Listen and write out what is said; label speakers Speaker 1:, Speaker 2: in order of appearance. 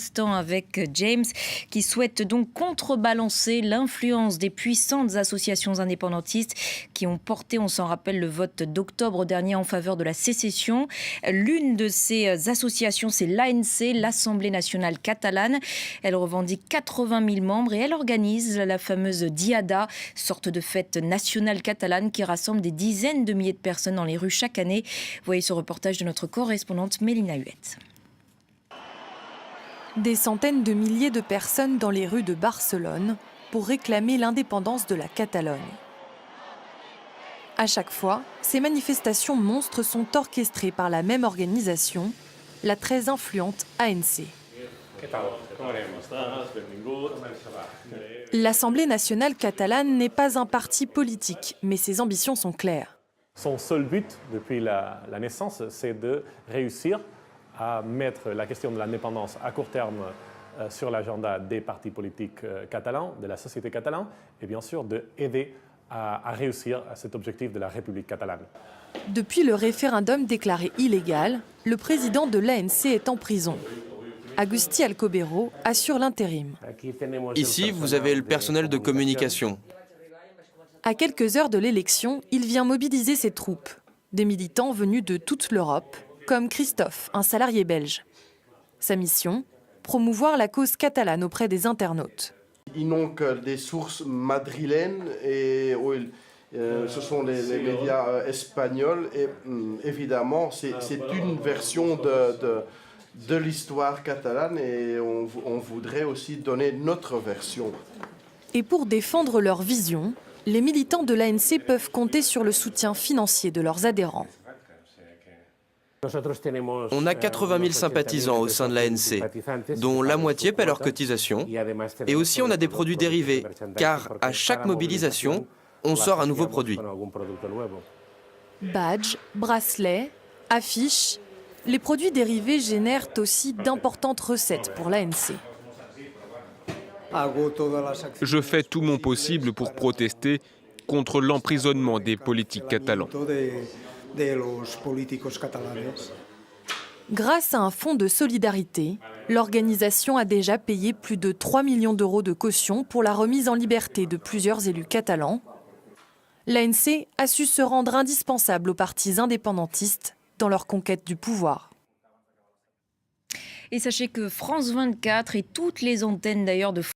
Speaker 1: l'instant avec James, qui souhaite donc contrebalancer l'influence des puissantes associations indépendantistes qui ont porté, on s'en rappelle, le vote d'octobre dernier en faveur de la sécession. L'une de ces associations, c'est l'ANC, l'Assemblée nationale catalane. Elle revendique 80 000 membres et elle organise la fameuse Diada, sorte de fête nationale catalane qui rassemble des dizaines de milliers de personnes dans les rues chaque année. Voyez ce reportage de notre correspondante Mélina Huette.
Speaker 2: Des centaines de milliers de personnes dans les rues de Barcelone pour réclamer l'indépendance de la Catalogne. À chaque fois, ces manifestations monstres sont orchestrées par la même organisation, la très influente ANC. L'Assemblée nationale catalane n'est pas un parti politique, mais ses ambitions sont claires.
Speaker 3: Son seul but depuis la naissance, c'est de réussir à mettre la question de l'indépendance à court terme sur l'agenda des partis politiques catalans, de la société catalane, et bien sûr d'aider à réussir à cet objectif de la République catalane.
Speaker 2: Depuis le référendum déclaré illégal, le président de l'ANC est en prison. Agustí Alcoberro assure l'intérim.
Speaker 4: Ici, vous avez le personnel de communication.
Speaker 2: À quelques heures de l'élection, il vient mobiliser ses troupes. Des militants venus de toute l'Europe, comme Christophe, un salarié belge. Sa mission, promouvoir la cause catalane auprès des internautes.
Speaker 5: Ils n'ont que des sources madrilènes et ce sont les médias espagnols. Et évidemment, c'est une version de l'histoire catalane et on voudrait aussi donner notre version.
Speaker 2: Et pour défendre leur vision, les militants de l'ANC peuvent compter sur le soutien financier de leurs adhérents.
Speaker 4: On a 80 000 sympathisants au sein de l'ANC, dont la moitié paie leurs cotisations. Et aussi on a des produits dérivés, car à chaque mobilisation, on sort un nouveau produit.
Speaker 2: Badges, bracelets, affiches, les produits dérivés génèrent aussi d'importantes recettes pour l'ANC.
Speaker 6: Je fais tout mon possible pour protester contre l'emprisonnement des politiques catalans.
Speaker 2: Grâce à un fonds de solidarité, l'organisation a déjà payé plus de 3 millions d'euros de caution pour la remise en liberté de plusieurs élus catalans. L'ANC a su se rendre indispensable aux partis indépendantistes dans leur conquête du pouvoir.
Speaker 1: Et sachez que France 24 et toutes les antennes d'ailleurs de